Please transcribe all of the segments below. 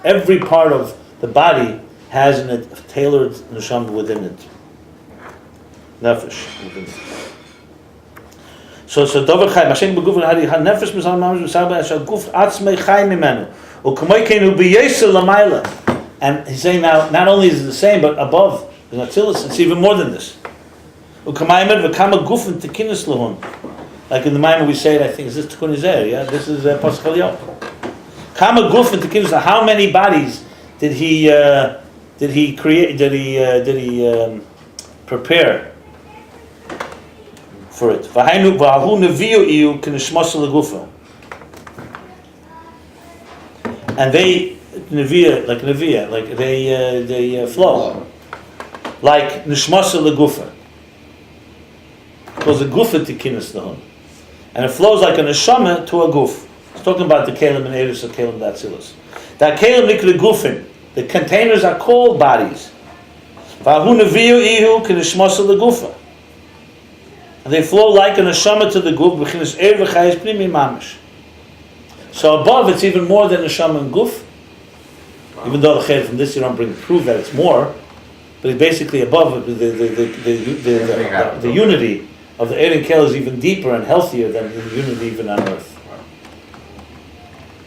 every part of the body has in it a tailored neshama within it. Nefesh within it. So Dover Chai, Mashen Beguf Hari HaNefesh Mizal Mamash Misabah Ashal Guf Atzmei Chai Mimenu U'Kamei Keinu B'Yesel Lamayla. And he's saying now, not only is it the same, but above the Atzilus, it's even more than this. U'Kamei Med V'Kama Gufin Tekinis Lahun. Like in the Maimon we say it, I think, is this Tikkun Izer? Yeah, this is Pascal Yom. Kama Gufin Tekinis Lahun. How many bodies did he create? Did he prepare for it? V'Hainu V'Ahu Neviu Iyu K'Nishmasa L'Gufa. And they Neviah, like they flow like Nishmasa L'Gufa. Because the Gufa Tekinis Lahun. And it flows like a neshama to a guf. It's talking about the kelim and eris of kelim datzilus. That kelim nikra gufin. The containers are called bodies. V'ahu neviu ihu k'nishmasa legufa. And they flow like a neshama to the guf. B'chinas er v'chayis pnimi mamish. So above, it's even more than neshama and guf. Even though the from this you don't prove that it's more, but it's basically above the unity of the Erin Kel is even deeper and healthier than the unity even on earth.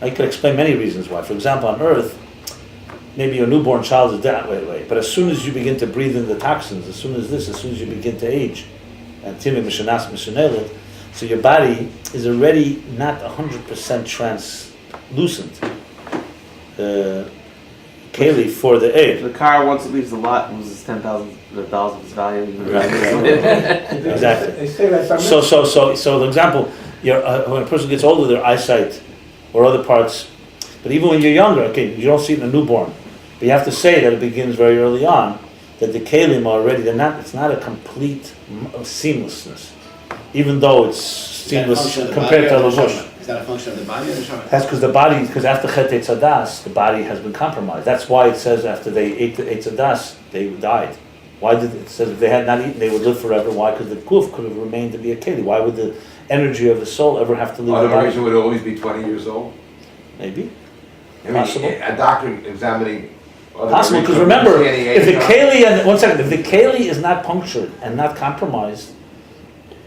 I could explain many reasons why. For example, on earth, maybe your newborn child is that way, but as soon as you begin to breathe in the toxins, as soon as you begin to age, and timid mishanas mishanelet, so your body is already not 100% translucent. Keli for the air. The car, once it leaves the lot, loses $10,000 of its value. Exactly. So the example, when a person gets older, their eyesight or other parts, but even when you're younger, okay, you don't see it in a newborn, but you have to say that it begins very early on, that the kelim are already, it's not a complete seamlessness, even though it's seamless compared to lavush. Is that a function of the body or the neshama? That's because after Chet Eitz Hadas, the body has been compromised. That's why it says after they ate the Eitz Hadas, they died. Why did it says if they had not eaten, they would live forever? Why? Because the guf could have remained to be a keli. Why would the energy of the soul ever have to leave the body? Would always be 20 years old? Maybe. Possible. A doctor examining. Possible, because remember, if the keli if the keli is not punctured and not compromised,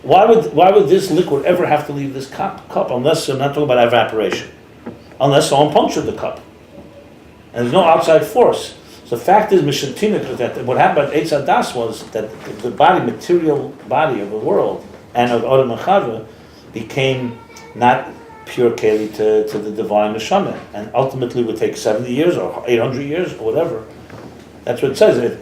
why would this liquid ever have to leave this cup? Unless I'm not talking about evaporation, unless someone punctured the cup, and there's no outside force. So the fact is, Mishantina, that what happened at Eitz Hadas was that the material body of the world and of Adam and Chava became not pure keli to the divine neshama, and ultimately would take 70 years or 800 years or whatever. That's what it says. It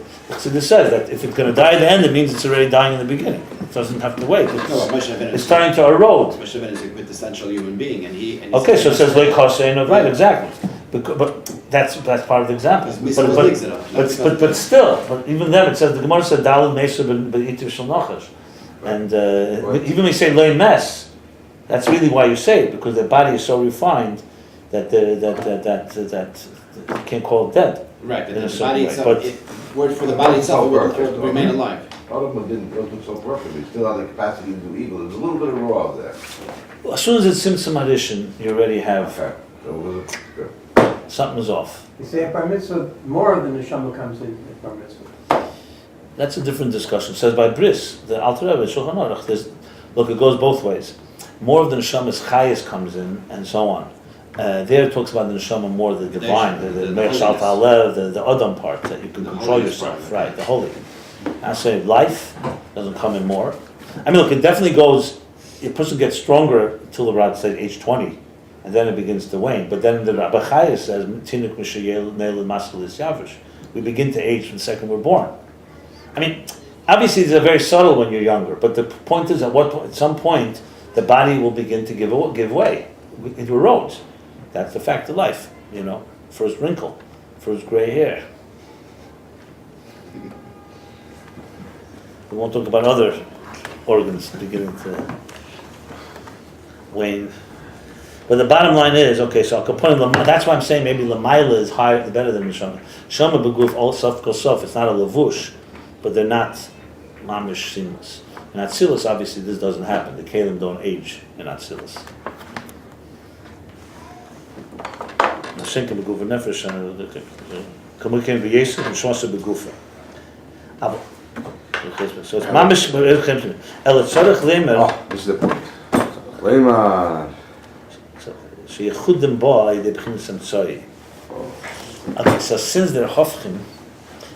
says that if it's going to die at the end, it means it's already dying in the beginning. It doesn't have to wait. It's starting to erode. Moshe Rabbeinu is a quintessential human being, and he. Okay, so it says like Hosein, right? Exactly. But that's part of the example. But still, even then it says the Gemara said Daled Mesa B'Itiv Shel Nachash, and even when you say Lein Mes, that's really why you say it, because the body is so refined that you can't call it dead. Right, but the body itself, word for the body itself, will remain alive. Adam didn't do so perfectly. He still had the capacity to do evil. There's a little bit of raw there. Well, as soon as it's Simsim Addition, you already have something is off. You say at Bar Mitzvah, more of the neshama comes in at Bar Mitzvah. That's a different discussion. It says by Bris, the Alter Rebbe, Shulchan Aruch, look, it goes both ways. More of the neshama's chayas comes in, and so on. There it talks about the neshama more, the divine, the Me'er Shal Ta'alev, the Adam part, that you can control yourself, right, the holy. I say life doesn't come in more. I mean, look, it definitely goes, a person gets stronger until around, say, age 20, and then it begins to wane. But then the Rabbi Chaya says, Tinuk Mishayel Neil Maskalis Yavish. We begin to age from the second we're born. I mean, obviously these are very subtle when you're younger, but the point is at some point, the body will begin to give way. It erodes. That's the fact of life, First wrinkle, first gray hair. We won't talk about other organs beginning to wane. But the bottom line is, okay, so that's why I'm saying maybe Lamaila is higher, better than Neshama. Shama Beguf, all Sof Kosof, it's not a Lavush, but they're not Mamish seamless. In Atzilus, obviously, this doesn't happen. The Kalim don't age in Atzilus. Schenken begufa nefesh and kamukim v'yesef and shmasa begufa. So it's mamish el tzarich lemer. Oh, this is the point. Lemer. So yechudim ba they begin some tzoi. Okay, so since they're hofchim,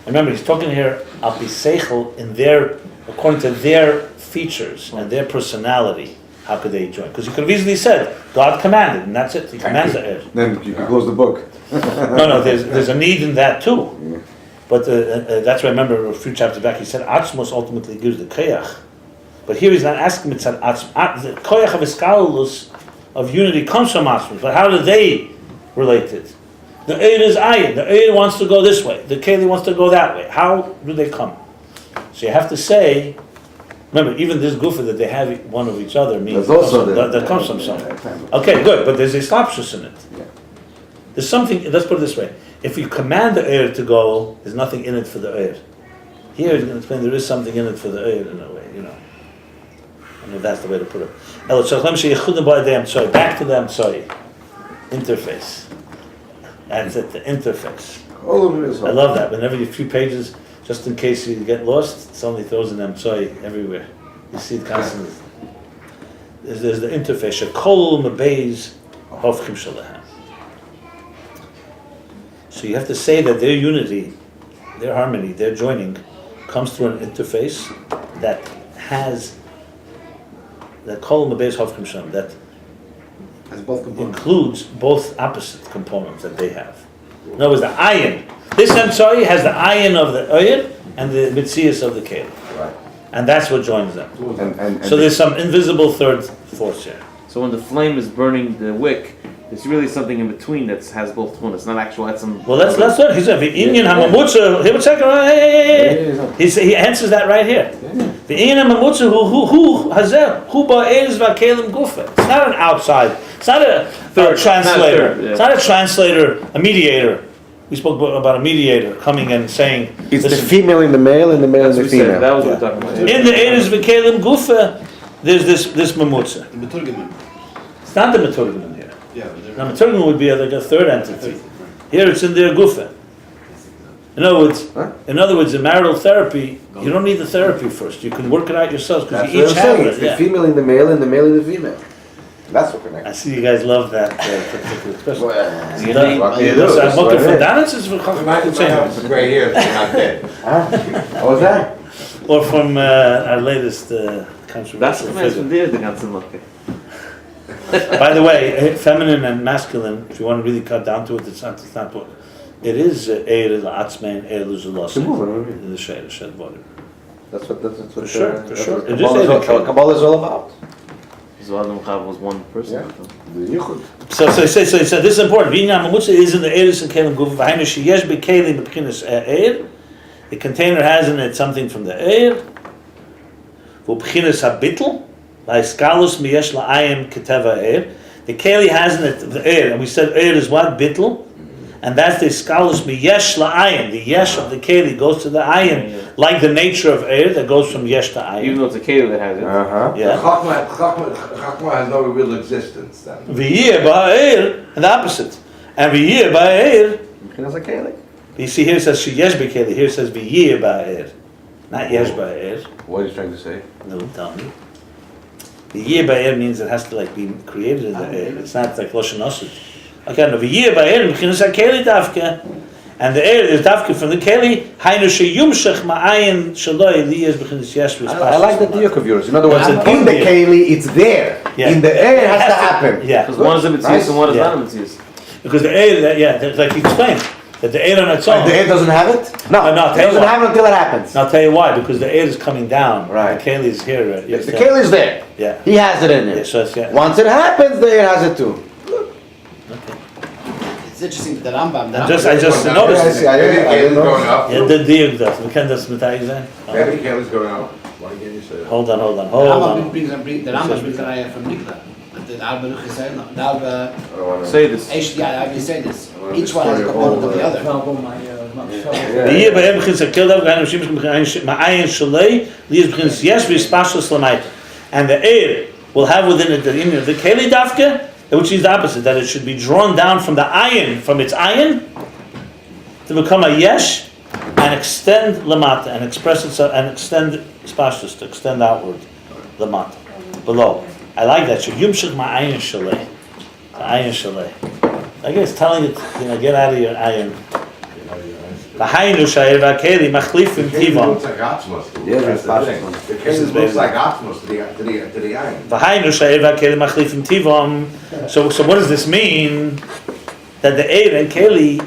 remember he's talking here al pi seichel in their, according to their features and their personality. How could they join? Because you could have easily said God commanded, and that's it. He commands the eir. Then you can close the book. No, there's a need in that too. But that's why I remember a few chapters back he said Atzmos ultimately gives the koyach. But here he's not asking mitzad Atzmos. The koyach of iskalus of unity comes from Atzmos. But how do they relate it? The eir is ayin. The eir wants to go this way. The keli wants to go that way. How do they come? So you have to say. Remember, even this gufa that they have one of each other means that comes from something. Okay, good, but there's a slapshus in it. Yeah. There's something. Let's put it this way: if you command the eir to go, there's nothing in it for the eir. Here, he's going to explain there is something in it for the eir in a way. I don't know if that's the way to put it. Back to the Amtsoi interface. That's it, the interface. All of it is. I love that. Whenever you few pages. Just in case you get lost, somebody throws an emtsoi everywhere. You see it constantly. There's the interface. Shekol Ayin Beis Shalahem. So you have to say that their unity, their harmony, their joining, comes through an interface that has that Kol Ayin Beis Shalahem that As both components. includes both opposite components that they have. In other words, the ayin. This emtsoi has the ayin of the oyer and the mitzias of the keli. Right. And that's what joins them. And So there's some invisible third force here. So when the flame is burning the wick, there's really something in between that has both one. It's not actual. That's some. Well, let's learn. He said, "V'inyan hamamutza." He would say, he answers that right here. V'inyan hamamutza who hazer who ba'ez v'kelim gufa. It's not an outside. It's not a translator. It's not a translator, a mediator. We spoke about a mediator coming and saying, It's the listen, female in the male and the male in the That's what we said. female. That was what we're talking about. in the Eres v'kelim gufa, there's this mamutza. The Beturgiman. It's not the Meturgiman here. Yeah, but they're. Now, Meturgiman would be like a third entity. Here it's in their gufa. In other words, in marital therapy, you don't need the therapy first. You can work it out yourselves because That's you what each I'm have saying. it. It's the Yeah. female in the male and the male in the female. That's what I connects. see you guys love that particular question. Well, What do you do? So I'm looking for right. Danitz is for Right here, they're not dead. What was that? or from our latest That's controversial the man from figure. there, the ganzen Lucke. By the way, feminine and masculine, if you want to really cut down to it, it's not what it is. Eir la'atzmein, eir l'zulosin. In the shed volume. That's what For sure. It is Kabbalah is all about. Adam Chav was one person. Yeah. The yichud. So this is important. V'inyan mamutza is in the Eres and Kelim Guf. V'hainu sheyesh b'kelim b'chinas Eir. The container has in it something from the Eir. V'b'chinas habitl. V'hiskalus miyesh la'ayim keteva Eir. The Keli has in it the Eir, and we said Eir is what? Bitl. And that's the Hiskalus miyesh la'ayim. The yesh of the Keli goes to the ayim, like the nature of Eir that goes from yesh to ayim. Even though it's a Caleb that has it. Uh-huh. Yeah. Chachma has no real existence then. V'yir ba'Eir, and the opposite. And v'yir ba'Eir. That's a Kalik. You see here it says sheyesh b'keli. Here it says v'yir ba'er, not yesh ba'er. What are you trying to say? No, tell me. V'yir ba'er means it has to like be created in the air. It's not like loshen osut. Okay, no v'yir ba'er b'chinas hakeli davke, and the air is davke from the keli. Hainu sheyumshach ma'ayin shaloi liyes b'chinas yesh. I like that diuk of yours. In other words, It's in the Kali, it's there. Yeah. In the air, it has to happen. Yeah, Because one is a Mitzias Nice. and one is Yeah. not a Mitzias. because the air, like he explained, that the air on its own. The air doesn't have it? No, No, it tell you doesn't what. have it until it happens. And I'll tell you why, because the air is coming down. Right. The keli is here. The Kali is there. Yeah. He has it in there. Yeah, so it's, yeah. Once it happens, the air has it too. It's interesting that the Rambam. I just noticed. I see. Maybe the I Kale's didn't going know. up. Yeah, the diuk does. We can just mitay zayn. Maybe the Kale's going up. Why can't you say that? Hold on. The Rambam brings the Rambam brings the raya from Mikla. The Alba Ruch is saying, the Alba, I don't wanna- Say this. yeah, I will say this. Each one has a component of the other. The year by him begins to kill them. Gainu shims ma'ayin shalei lies begins yes we special slamaita, and the air will have within it the union of the keli dafke which is the opposite, that it should be drawn down from the ayin, from its ayin, to become a yesh, and extend lamata, and express itself, and extend spashtus, to extend outward, lamata, below. I like that. Yumshich ma'ayin shalei. Ayin shalei. I guess telling it, get out of your ayin. V'hainu sha'ir v'akeli machlifim tivam. Looks like Atmos. Yeah, that's the thing. possible. The case looks like Atmos to the iron. V'hainu sha'ir v'akeli machlifim tivam. So what does this mean? That the eir and keli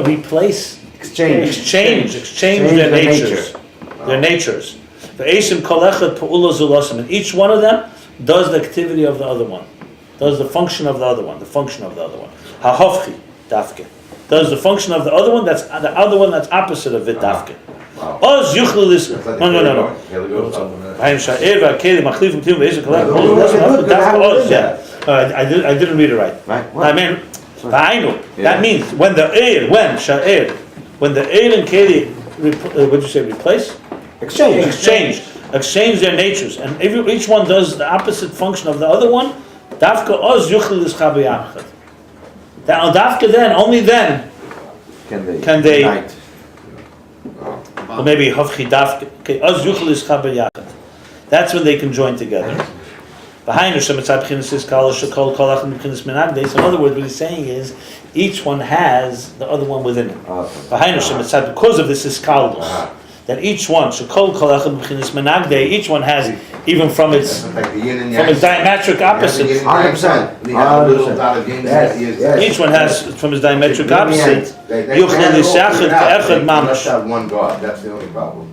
replace, exchange their natures. Their natures. V'eishim kol echad pa'ula zulasim. And each one of them does the activity of the other one. Does the function of the other one. Ha'hofchi, dafke. Does the function of the other one that's opposite of it, dafke. Oz yuchlu lis. No. I didn't read it right. I mean, that means when the eir and keli, what did you say? Replace? Exchange their natures, and each one does the opposite function of the other one. Dafka oz yuchlu lis chabiyachad. Dafka then, only then can they unite. Or maybe hafchi dafka. Okay, oz yuchlu lis chabiyachad. That's when they can join together. In other words, what he's saying is, each one has the other one within it. Because of this iskaldus, that each one, each one has, even from its diametric opposite. 100%. Each one has from his diametric opposite. They must have one God. That's the only problem.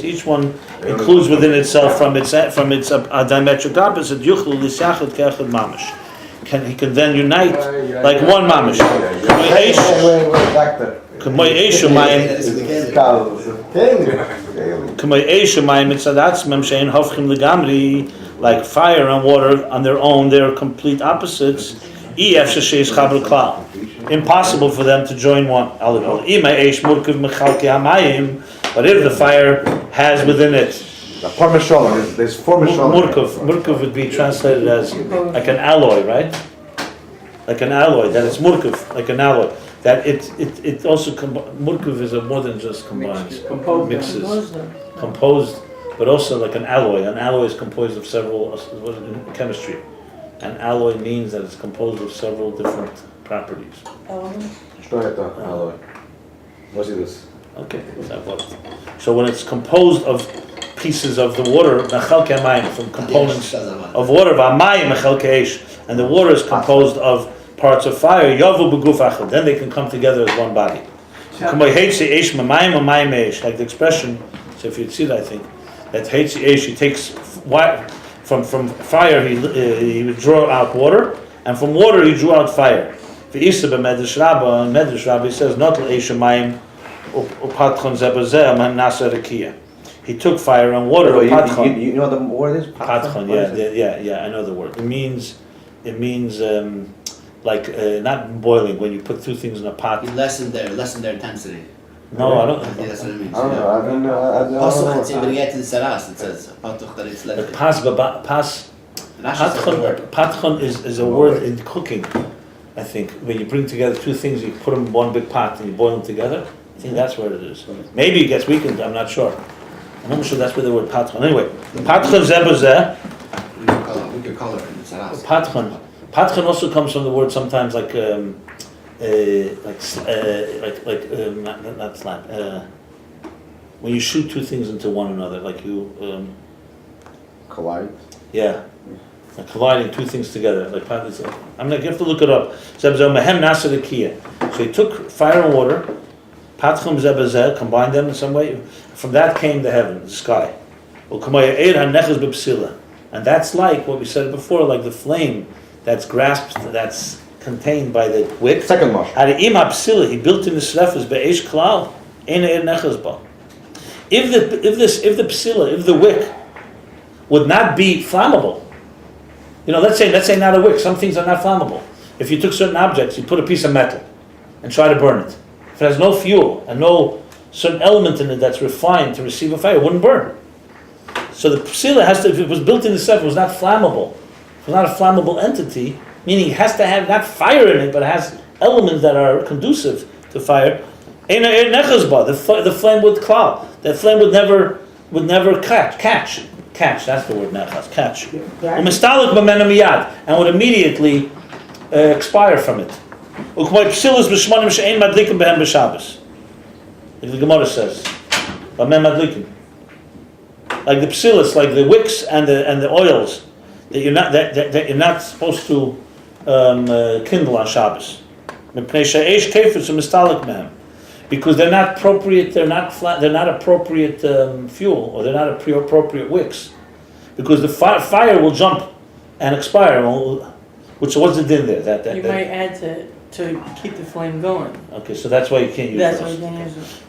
Each one includes within itself from its diametric opposite. He can then unite like one mamish. Like fire and water on their own, they're complete opposites. Impossible for them to join one. But if the fire has within it There's four murkav would be translated as like an alloy, right? Like an alloy, that it's murkav, like an alloy. That it also murkav is more than just combines, mixes, composed, but also like an alloy. An alloy is composed of several, in chemistry. An alloy means that it's composed of several different properties. alloy. What's this? Okay, so when it's composed of pieces of the water, from components of water, and the water is composed of parts of fire, then they can come together as one body. Like the expression, so if you'd see that, I think, that he takes from fire, he would draw out water, and from water he drew out fire. Medrash Rabbi says, not he took fire and water. You know the word is? Patchon, yeah, I know the word. It means not boiling, when you put two things in a pot. You lessen their intensity. No, I don't. That's what it means. I don't know. Also, when you get to the Saras, it says that it's But patchon is a word in cooking. I think when you bring together two things, you put them in one big pot and you boil them together. I think that's where it is. Maybe it gets weakened. I'm not sure. I'm not sure that's where the word patchon. Anyway, patchon zebazeh. We could call it in the Saras. Patchon also comes from the word sometimes not slap. When you shoot two things into one another, like you collide. Yeah, like colliding two things together. Like you have to look it up. So he took fire and water, patchon zebazeh, combined them in some way. From that came the heaven, the sky. And that's like what we said before, like the flame that's grasped, that's contained by the wick. Second mosh. He built in the srefas be'esh klal, ein eir nechas ba. If the wick would not be flammable, let's say not a wick. Some things are not flammable. If you took certain objects, you put a piece of metal and try to burn it. If it has no fuel and no certain element in it that's refined to receive a fire, it wouldn't burn. So the psila has to, if it was built in the sefer, it was not flammable. It was not a flammable entity, meaning it has to have not fire in it, but it has elements that are conducive to fire. The flame would cloud. The flame would never catch. That's the word nechaz. Catch. And would immediately expire from it. Like the Gemara says, like the psilis, like the wicks and the oils that you're not supposed to kindle on Shabbos. Because they're not appropriate. They're not appropriate fuel, or they're not appropriate wicks. Because the fire will jump and expire. Which wasn't in there. You might add to keep the flame going. Okay, so that's why you can't use That's those. why you can't use it.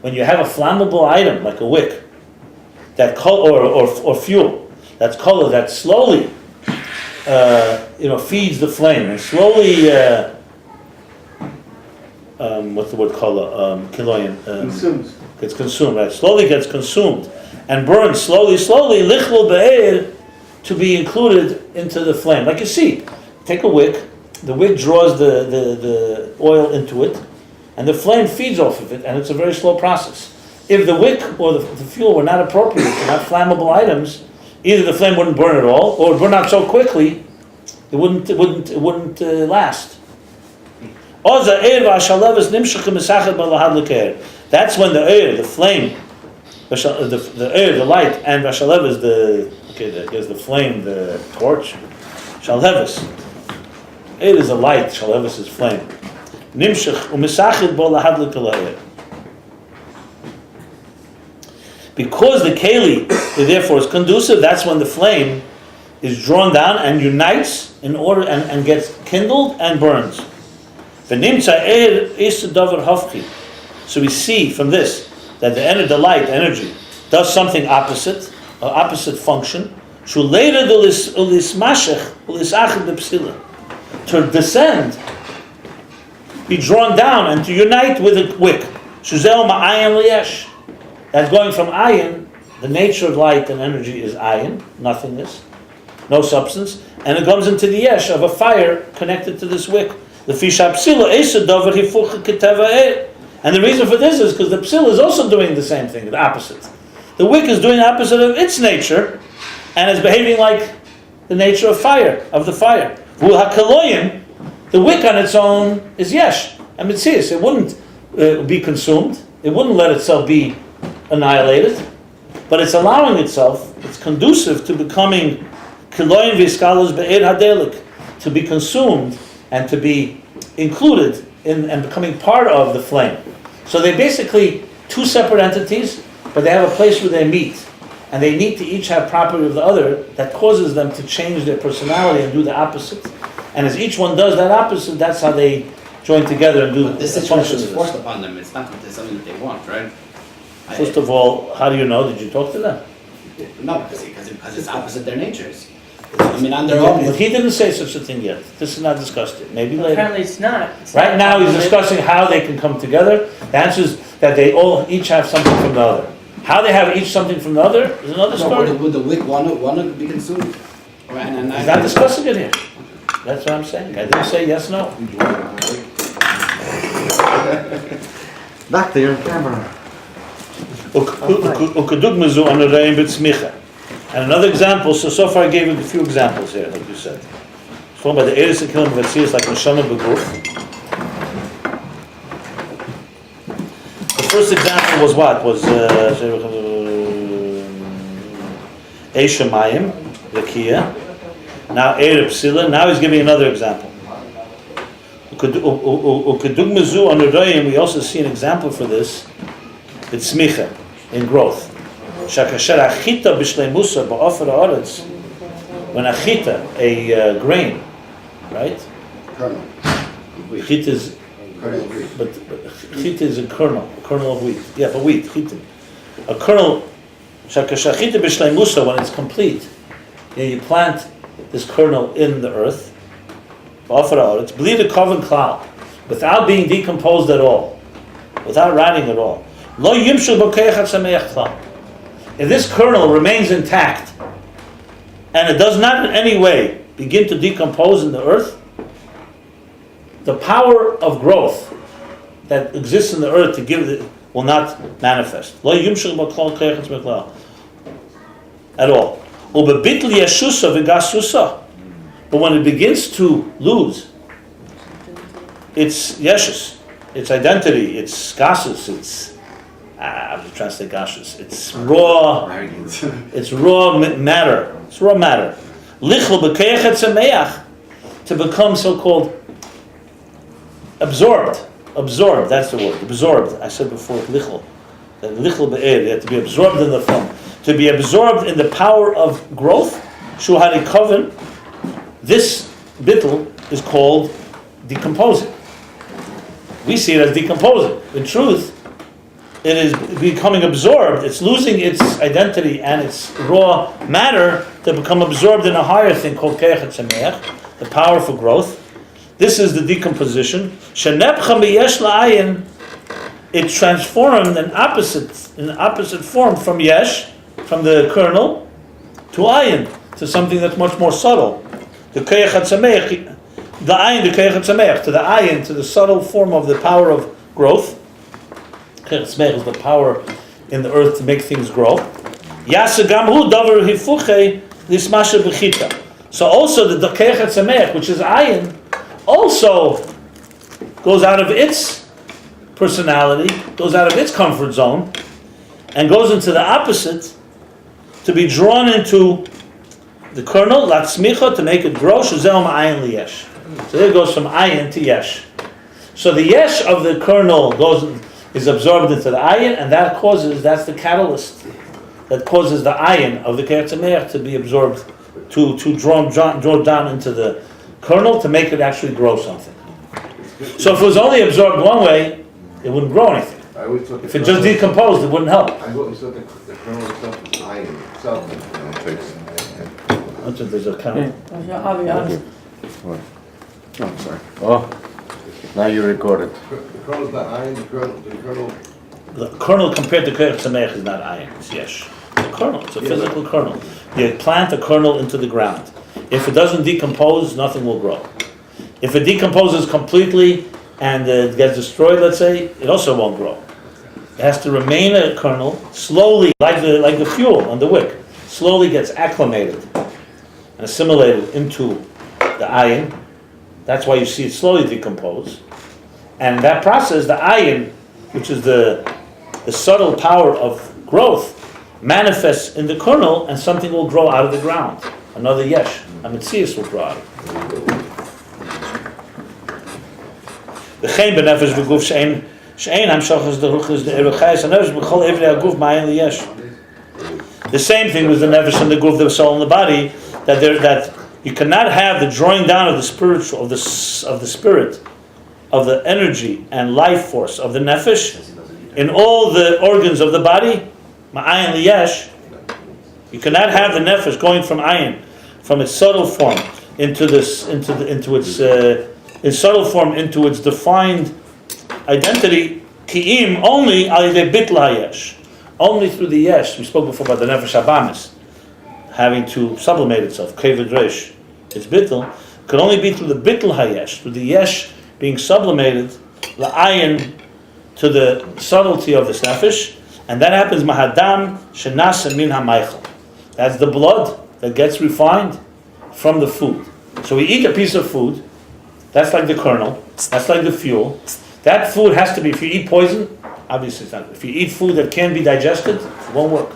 When you have a flammable item like a wick, that or fuel, that's color that slowly, feeds the flame and slowly, what's the word color? Consumes. Gets consumed, right? Slowly gets consumed and burns slowly, lichlul be'er, to be included into the flame. Like you see, take a wick. The wick draws the oil into it, and the flame feeds off of it, and it's a very slow process. If the wick or the fuel were not appropriate, not flammable items, either the flame wouldn't burn at all, or it would burn out so quickly, it wouldn't last. That's when the flame, the light, and vashalev is there's the flame, the torch. Shalhevis. It is a light, Shalhevis is flame. Nimshach u'misachid bo lahadlik alayir. Because the keli, therefore, is conducive, that's when the flame is drawn down and unites in order and gets kindled and burns. So we see from this that the light energy does something opposite, an opposite function. To descend, be drawn down, and to unite with a wick. That's going from ayin. The nature of light and energy is ayin, nothingness, no substance, and it comes into the yesh of a fire connected to this wick. And the reason for this is because the psil is also doing the same thing, the opposite. The wick is doing the opposite of its nature, and is behaving like the nature of fire, of the fire. The wick on its own is yesh, and mitzias. It wouldn't be consumed. It wouldn't let itself be annihilated, but it's allowing itself. It's conducive to becoming kiloyin v'iskalus be'er hadelik, to be consumed and to be included in and becoming part of the flame. So they're basically two separate entities, but they have a place where they meet. And they need to each have property of the other that causes them to change their personality and do the opposite. And as each one does that opposite, that's how they join together and do But this the situation functions. is forced upon them. It's not something that they want, right? First of all, how do you know? Did you talk to them? No, because it's opposite their natures. I mean, on their own. But he didn't say such a thing yet. This is not discussed yet. Maybe later. Apparently it's not. Right now he's discussing how they can come together. The answer is that they all each have something from the other. How they have each something from the other is another story. Would the wick want to be consumed? He's not discussing it here. That's what I'm saying. I didn't say yes, no. Back there on camera. And another example, so far I gave you a few examples here, like you said. It's talking about the Eris and Kilim Vatzias like Neshama B'Guf. The first example was what? Was Eishamayim, Rakia. Now Erev Psila. Now he's giving another example. Ukadugmazu on the Rayim, we also see an example for this. It's Smicha, in growth. Shakasher achita b'shleimusa ba'ofer haaretz. When achita, a grain, right? Kernel. Chita is, but chita is a kernel of wheat. Yeah, but wheat, chita. A kernel, shakasher achita b'shleimusa, when it's complete, you plant this kernel in the earth, ba'ofer haaretz, b'li the coven cloud, without being decomposed at all, without rotting at all. Lo yimshul b'keach hatzameach klal. If this kernel remains intact, and it does not in any way begin to decompose in the earth, the power of growth that exists in the earth to give it will not manifest. Lo yimshul b'keach hatzameach klal. At all. Ubebitl yeshusa v'gasusa. But when it begins to lose its yeshus, its identity, its gasus, its I'm just trying to say gasus, it's raw matter. It's raw matter. Lichl b'keich hatzameach, to become so-called absorbed. Absorbed, that's the word. Absorbed. I said before lichl. Lichl be'er, you have to be absorbed in the form. To be absorbed in the power of growth, shu harikoven, this bittul is called decomposing. We see it as decomposing. In truth, it is becoming absorbed. It's losing its identity and its raw matter to become absorbed in a higher thing called keich hatzameach, the power for growth. This is the decomposition. Shenepcha miyesh la'ayin, it transformed in opposite form from yesh, from the kernel, to ayin, to something that's much more subtle. The keich hatzameach, the ayin, the keich hatzameach, to the ayin, to the subtle form of the power of growth. Keich hatzameach is the power in the earth to make things grow. Yasagam hu davar hifuche lismasha b'chita. So also the keich hatzameach, which is ayin, also goes out of its personality, goes out of its comfort zone, and goes into the opposite, to be drawn into the kernel, latzmicha, to make it grow, shazel ma'ayin liyesh. So there it goes from ayin to yesh. So the yesh of the kernel is absorbed into the ayin, and that's the catalyst that causes the ayin of the keich hatzameach to be absorbed, to draw down into the kernel to make it actually grow something. So if it was only absorbed one way, it wouldn't grow anything. If it just decomposed, it wouldn't help. I thought you said the kernel itself is iron itself. There's a kind of... Oh, I'm sorry. Oh, now you recorded. The kernel is not iron, The kernel compared to keich hatzameach is not iron, it's yesh. It's a kernel, it's a physical kernel. You plant a kernel into the ground. If it doesn't decompose, nothing will grow. If it decomposes completely and it gets destroyed, let's say, it also won't grow. It has to remain a kernel, slowly, like the fuel on the wick, slowly gets acclimated and assimilated into the ayin. That's why you see it slowly decompose. And in that process, the ayin, which is the subtle power of growth, manifests in the kernel, and something will grow out of the ground. Another yesh, a mitzias will grow out. The same thing with the nefesh and the guf, the soul and the body, that you cannot have the drawing down of the spiritual, of the spirit, of the energy and life force of the nefesh in all the organs of the body. Ma'ayin liyesh. You cannot have the nefesh going from ayin, from its subtle form into its subtle form into its defined identity. Ki'im only al yedei bitl hayesh, only through the yesh. We spoke before about the nefesh habamis having to sublimate itself. Keved resh, its bitl could only be through the bitl hayesh, through the yesh being sublimated la'ayin to the subtlety of this nefesh, and that happens mahadam shenas min hamaychel. That's the blood that gets refined from the food. So we eat a piece of food, that's like the kernel, that's like the fuel. That food has to be, if you eat poison, obviously it's not. If you eat food that can be digested, it won't work.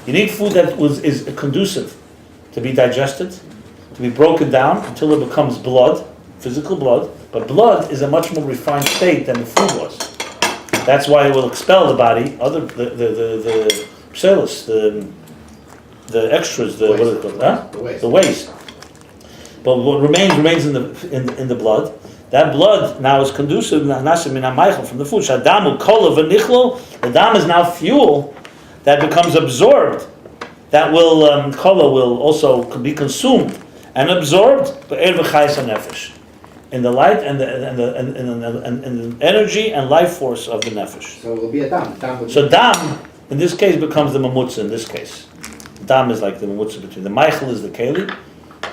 You need food that is conducive to be digested, to be broken down until it becomes blood, physical blood. But blood is a much more refined state than the food was. That's why it will expel the body, the pselos, the extras, what is it called? Huh? The waste. But what remains in the blood. That blood now is conducive from the food. Shadamu kola v'nichlo. The dam is now fuel that becomes absorbed. That kola will also be consumed and absorbed. in the light and the energy and life force of the nefesh. So it will be a dam. So dam, in this case, becomes the mamutza. In this case, dam is like the mamutza between the meichel is the keli,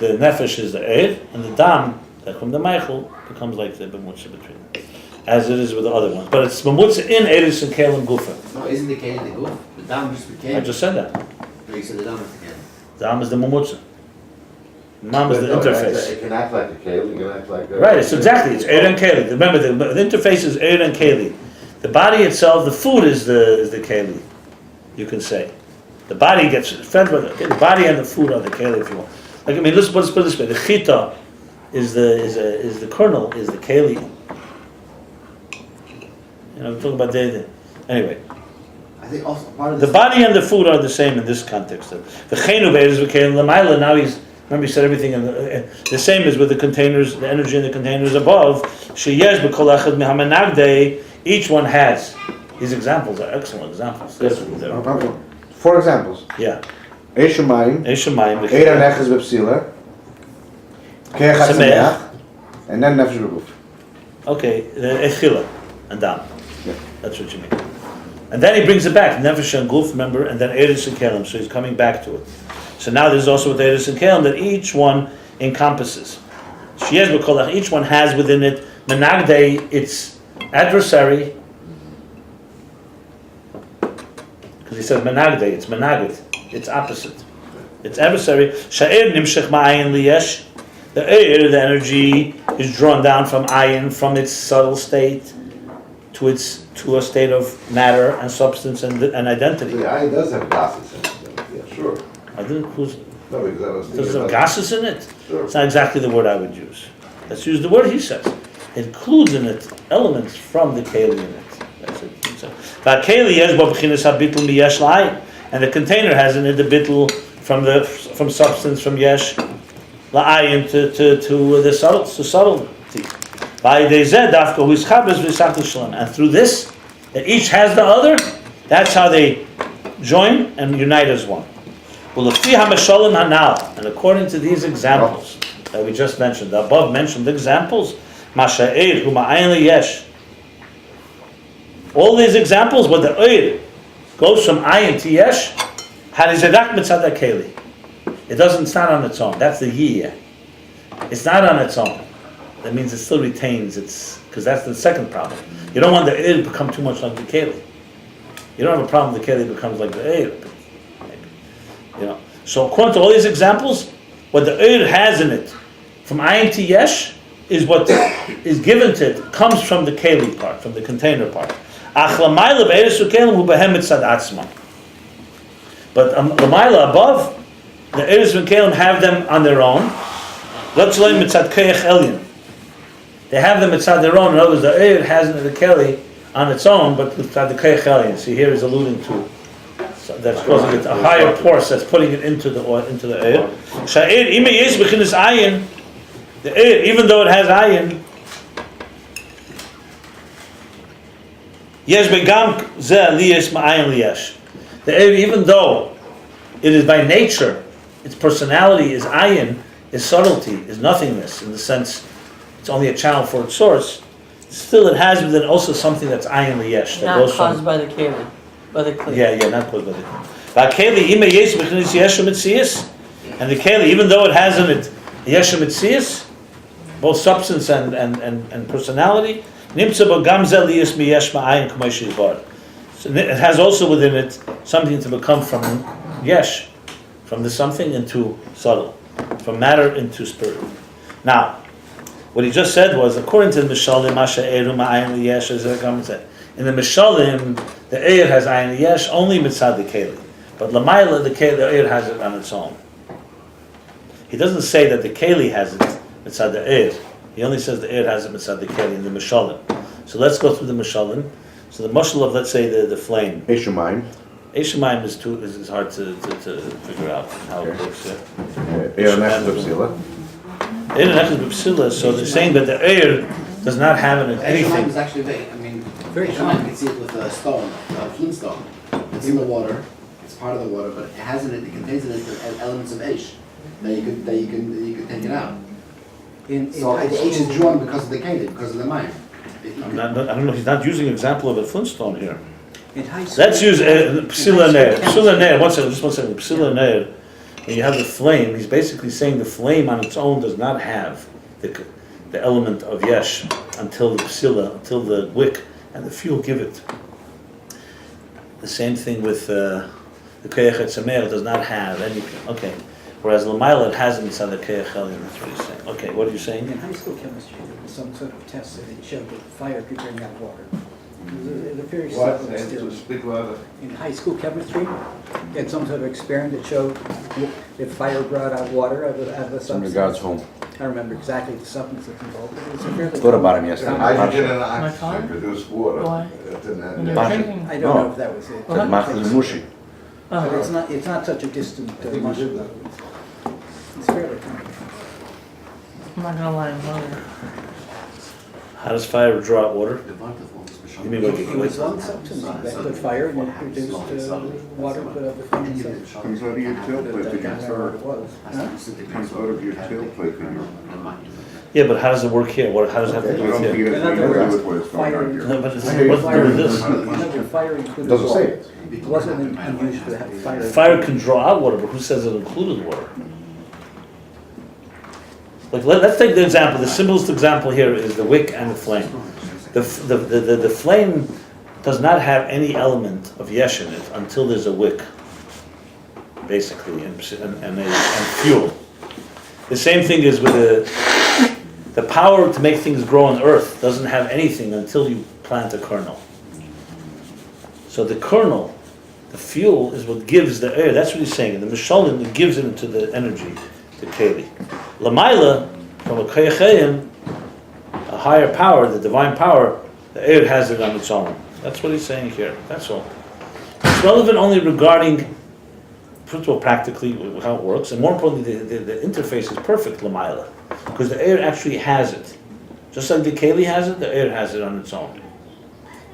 the nefesh is the eir, and the dam that from the meichel becomes like the mamutza between, as it is with the other ones. But it's mamutza in eris and kelim gufa. No, isn't the keli the goof? The dam just became. I just said that. No, you said the dam is the keli. Dam is the mamutza. Mam is the interface. It can act like a kale, it can act like a... Right, it's exactly, it's eir and keli. Remember, the interface is eir and keli. The body itself, the food is the keli, you can say. The body gets fed with it. The body and the food are the keli, if you want. Like, I mean, let's put it this way. The chita is the kernel, is the keli. You know, we're talking about anyway. I think also part of The body and the food are the same in this context. The chenu is the keli. Lamaila, now remember he said everything in the same as with the containers, the energy in the containers above. Sheyesh b'kol echad mihamanagdei. Each one has. These examples are excellent examples. Yes. 4 examples. Yeah. Eish Shemayim, Eshamayim. Eir HaNechez B'Psila, Ke'ech HaTzameach, and then Nefesh B'Guf. Okay, echila and dam. Yeah. That's what you mean. And then he brings it back, nefesh and guf, remember, and then eris and kelim. So he's coming back to it. So now there's also with eris and kelim that each one encompasses. Each one has within it menagdei, its adversary. Because he says menagdei, it's menagid, it's opposite. Its adversary. Sha'ir nimshech ma'ayin liyesh. The air, the energy, is drawn down from ayin, from its subtle state to a state of matter and substance and identity. The eye does have gases in it, yeah, sure. I didn't. No, because I was Does thinking it have about... gases in it? Sure. It's not exactly the word I would use. Let's use the word he says. It includes in it elements from the keli in it. That's it. But keli is b'chinas habitl miyesh la'ayin, and the container has in it the bitl from substance from yesh la'ayin to the subtlety. And through this, that each has the other, that's how they join and unite as one. And according to these examples that we just mentioned, the above mentioned examples, all these examples, where the oir goes from ayin to yesh, it's not on its own. That's the yiyah. It's not on its own. That means it still retains its, because that's the second problem. You don't want the air to become too much like the keli. You don't have a problem the keli becomes like the air. You know. So according to all these examples, what the air has in it, from ayin to yesh, is what is given to it, comes from the keli part, from the container part. But l'mayla above, the eres and kelim have them on their own. They have them inside their own. In other words, the eir has the keli on its own, but inside the keich elyon. See, here is alluding to that's causing it a higher force that's putting it into the eir. Sha'ir ime yesh b'chinas ayin. The eir, even though it has ayin, yesh begam zeh liyesh ma'ayin liyesh. The eir, even though it is by nature, its personality is ayin, is subtlety, is nothingness in the sense. It's only a channel for its source. Still, it has within also something that's ayin liyesh. That Not goes caused from, by the keli, by the kli. Yeah, not caused by the keli. But keli ime yesh b'chinas yeshu mitzias, and the keli, even though it has in it yeshu mitzias, both substance and personality, nimtza b'gam zeh liyas miyesh ma'ayin k'may she'yivor. So it has also within it something to become from yesh, from the something into subtle, from matter into spirit. Now, what he just said was, according to the Mishalim, Masha Eiru Ma'ayin Liyesh, as the Rabbi said, in the Mishalim, the Eir has Ayin Liyesh only mitzad the Keli. But Lamaila, the Eir has it on its own. He doesn't say that the Keli has it mitzad the Eir. He only says the Eir has it mitzad the Keli in the Mishalim. So let's go through the Mishalim. So the Mashal of, let's say, the flame. Eish Shemayim, Eshamayim is hard to figure out how it works. Eir HaNechez B'Psila. So they're saying that the air does not have in it Anything anything. is actually very common. You can see it with a stone, a flintstone. It's in the water. It's part of the water, but it has in it. It contains in it the elements of ash that you could take it out. So the H is drawn because of the Kelim, because of the Mayim. I don't know, he's not using an example of a flintstone here. In high school. Let's use Psila Ner. Psila Ner, just one second. Psila Ner, when you have the flame, he's basically saying the flame on its own does not have the element of Yesh until the Psila, until the wick and the fuel give it. The same thing with the Keach Etzamer does not have anything. Okay. Whereas Lamaila it has inside the Keach Elyon, that's what he's saying. Okay, what are you saying? In high school chemistry, there was some sort of test that it showed that fire could bring out water. It was a very simple experiment. Speak louder. In high school chemistry, you had some sort of experiment that showed that fire brought out water out of a substance. In regards home. I don't remember exactly the substance that's involved, but it was a fairly... Thought about him yesterday. Hydrogen and My oxygen car? produce water. Why? When you're Pasha. drinking. I don't know if that was it. Well, Machel Mushi. But it's not such a distant muscle. It's fairly common. I'm not gonna lie, I'm hungry. How does fire draw out water? You mean what? It was one substance that put fire and it produced water, but the flame itself. Comes out of your tailpipe I can't remember what it was. It comes out of your tailpipe in your... Yeah, but how does it work here? How does it have to do I don't with think here? it has anything to do with what's going on here. No, but what's to do with this? Remember, fire included Doesn't say water. it. It wasn't unusual to have fire. Fire can draw out water, but who says it included water? Like let's take the example. The simplest example here is the wick and the flame. The flame does not have any element of yesh in it until there's a wick, basically, and fuel. The same thing is with the power to make things grow on earth doesn't have anything until you plant a kernel. So the kernel, the fuel, is what gives the air. That's what he's saying. And the mishalim, it gives it into the energy, the keli. Lamaila, from a kayachayim, a higher power, the divine power, the air has it on its own. That's what he's saying here. That's all. It's relevant only regarding, first of all, practically how it works, and more importantly, the interface is perfect, Lamaila, because the air actually has it. Just like the keli has it, the air has it on its own.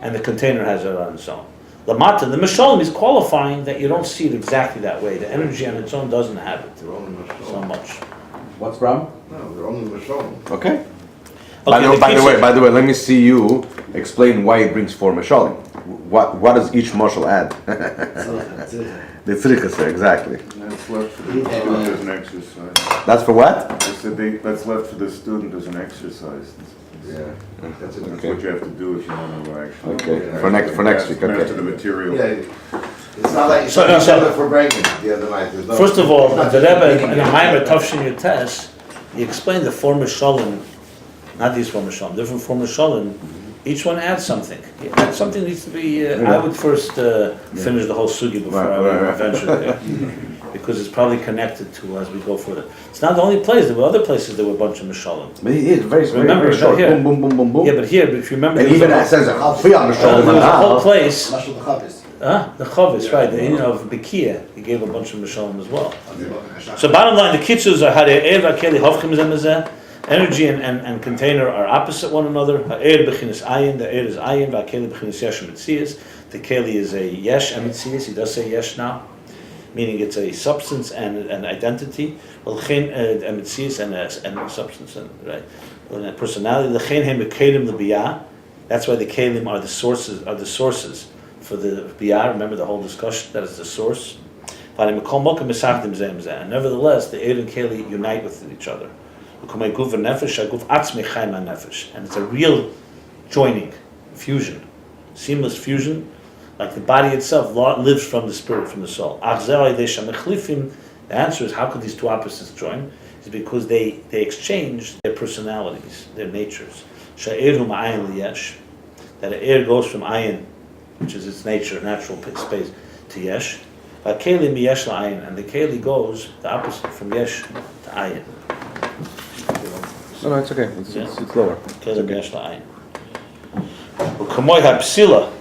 And the container has it on its own. Lamata, the Mishalim is qualifying that you don't see it exactly that way. The energy on its own doesn't have it They're only so Mishalim. much. What's problem? No, they're only Mishalim. Okay. Okay, By the way, let me see you explain why it brings 4 mashalim. What does each mashal add? The tzrichas, exactly. That's left for the student as an exercise. That's for what? I said that's left for the student as an exercise. Yeah. That's what you have to do if you want to actually. Okay. For next week. Master Okay. the material. Yeah, it's not like So- you said it for breaking the other night. There's no- First of all, the Rebbe in a Maimer Tafshin Yotes, he explained the 4 Mishalim, not these 4 Mishalim, different 4 Mishalim. Each one adds something. Something needs to be. I would first finish the whole sugi before I would venture there, because it's probably connected to as we go further. It's not the only place. There were other places there were a bunch of mishalim. But it is very, Remember, very short. here. Boom, boom, boom, boom, boom. Yeah, but here, if you remember, And there was even a it says Alfiyah there was a whole Mishalim. place. Mashal the Chavis. The Chavis, right? The Indian of Bekia, he gave a bunch of mishalim as well. So bottom line, the kitzurs are Harei Keli Hovchim Zemezeh. Energy and container are opposite one another. Ha'er b'chinas ayin, the air is ayin, v'akeli b'chinas yesh mitzias. The keli is a yesh and mitzias. He does say yesh now, meaning it's a substance and an identity. Well, chen a mitzias and a substance and right, and a personality. L'chein hem kelim l'biyah. That's why the kelim are the sources for the biyah. Remember the whole discussion. That is the source. And nevertheless, the air and keli unite with each other. And it's a real joining, fusion, seamless fusion, like the body itself lives from the spirit, from the soul. The answer is, how could these two opposites join? Is because they exchange their personalities, their natures. That air goes from ayin, which is its nature, natural space, to yesh. And the keli goes the opposite, from yesh to ayin. No, it's okay. It's lower.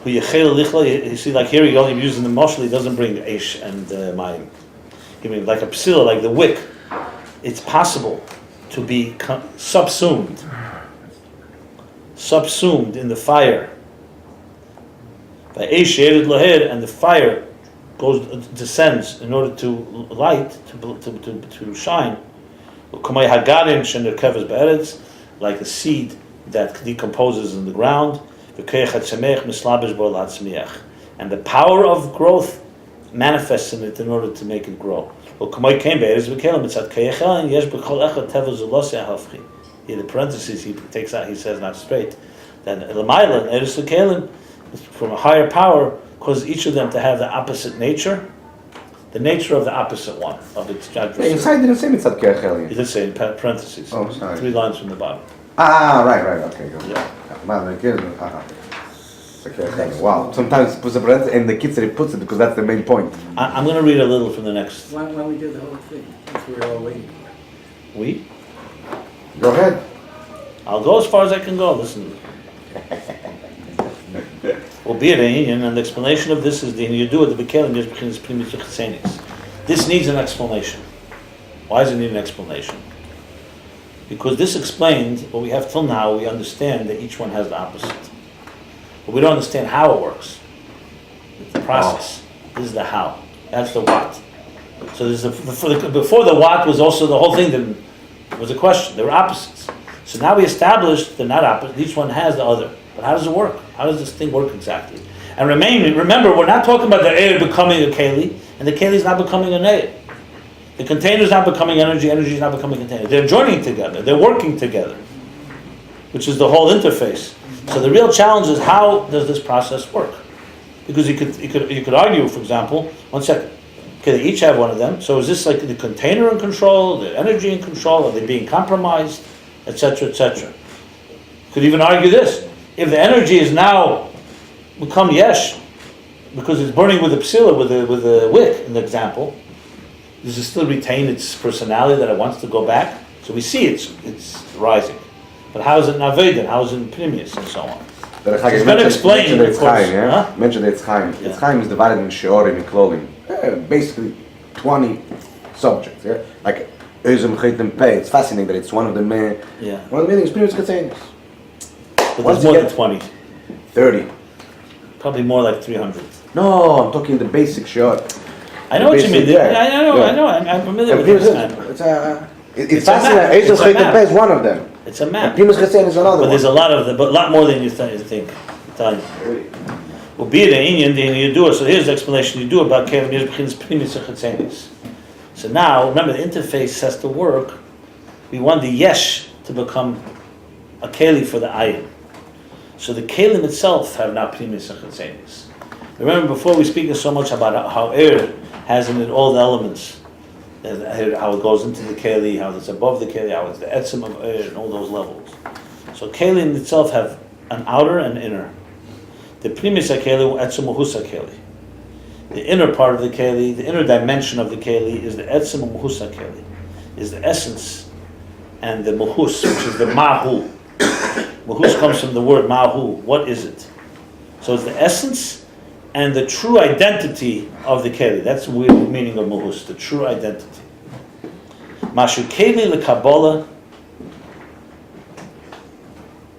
You see, like here, he only using the mashal. He doesn't bring eish and mayim. He means like a psila, like the wick. It's possible to be subsumed in the fire. By eish and the fire descends in order to light, to shine. U'kamay hagarin shenerkevas be'eretz, like a seed that decomposes in the ground. V'keich hatzemech mislabish bo l'hatzmiach, and the power of growth manifests in it in order to make it grow. U'kamay kein be'eretz v'kelim mitzad keich elin yesh b'kol echad teva zuloseh hafchi. In the parentheses he takes out, he says not straight, that l'mayla and eretz v'kelim from a higher power causes each of them to have the opposite nature. The nature of the opposite one, of its adversary. Inside didn't say mitzad He ke'echeli. did say in parentheses. Oh, sorry. 3 lines from the bottom. Right, okay, good. Yeah. Wow, sometimes it puts a parenthesis and the kids he puts it because that's the main point. I'm going to read a little from the next. Why don't we do the whole thing? If we're all waiting for We? Go ahead. I'll go as far as I can go. Listen. Albeit and the explanation of this is the you do it the bekelim just begins primis v'chesenis. This needs an explanation. Why does it need an explanation? Because this explains what we have till now. We understand that each one has the opposite, but we don't understand how it works. It's the process. This is the how. That's the what. So there's before the what was also the whole thing. Then was a question. They were opposites. So now we established they're not opposite. Each one has the other. But how does it work? How does this thing work exactly? And remember, we're not talking about the air becoming a keli, and the keli is not becoming an air. The container is not becoming energy is not becoming container. They're joining together. They're working together, which is the whole interface. So the real challenge is how does this process work? Because you could argue, for example, one second. Okay, they each have one of them. So is this like the container in control, the energy in control? Are they being compromised, etc., etc.? Could even argue this. If the energy is now become yesh, because it's burning with the psila, with the wick, in the example, does it still retain its personality that it wants to go back? So we see it's rising. But how is it naved? How is it pnimius, and so on? It's going to explain, of course. Mention that it's Chaim. Yeah. It's Chaim is divided in shiurim and clothing. Basically, 20 subjects. Yeah, like Ezem Chaitem Pei. It's fascinating that it's one of the main. Yeah. One of the main experiences contains. But Once there's you more get than 20. 30. Probably more like 300. No, I'm talking the basic shiur. I know what you mean. Yeah. I know. I'm familiar with this kind. It's a map. fascinating. Ezem It's a Chaitem map. Pei is one of them. It's a map. Primus Chesed is another But one. there's a lot of them, but a lot more than you think. Well, be it an Indian, then you do it. So here's the explanation you do about Kelim Yizbechinis Primis Chetzenis. So now, remember, the interface has to work. We want the Yesh to become a Keli for the Ayin. So the Kelim itself have now Primis Chetzenis. Remember, before we speak so much about how air has in it all the elements, how it goes into the Keli, how it's above the Keli, how it's the etzim of air, and all those levels. So Keli in itself have an outer and inner. The primis hakeli, etzim muhus hakeli. The inner part of the keli, the inner dimension of the keli, is the etzim muhus hakeli, is the essence, and the muhus, which is the mahu. Muhus comes from the word mahu. What is it? So it's the essence and the true identity of the keli. That's the weird meaning of muhus, the true identity. Mashu keli lekabbalah.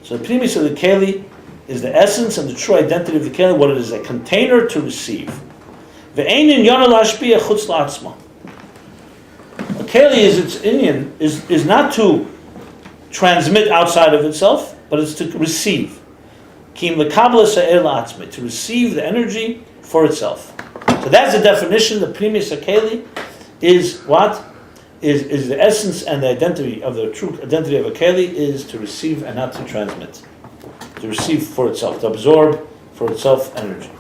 So the primis of the keli is the essence and the true identity of the keli, what it is, a container to receive. Ve'einin yana lashpia chutz la'atzma. A keli is its inyan, is not to transmit outside of itself, but it's to receive. Kim lekabla sa'er la'atzma, to receive the energy for itself. So that's the definition. The primis keli is what? Is the essence and the identity of the true identity of a keli is to receive and not to transmit. To receive for itself, to absorb for itself energy.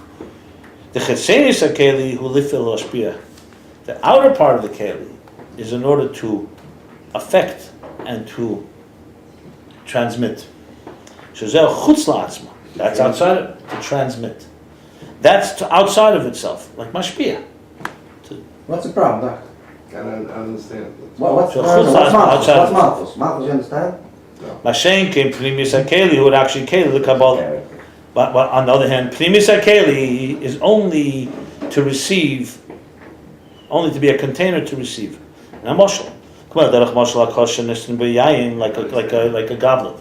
The chesenis hakeli hu lifil lashpia. The outer part of the keli is in order to affect and to transmit. Shezeh chutz la'atzma. That's outside of it, to transmit. That's to outside of itself, like mashpia. What's the problem, Doc? I don't understand. What's So Malchus? chutz la'atzma outside of it. Malchus, you understand? Mashen came primis hakeli, who would actually keli the kabbalah. But on the other hand, primis hakeli is only to receive, only to be a container to receive. Now mashal, come on, derech mashal hakosh shenistin b'yayin, like a goblet,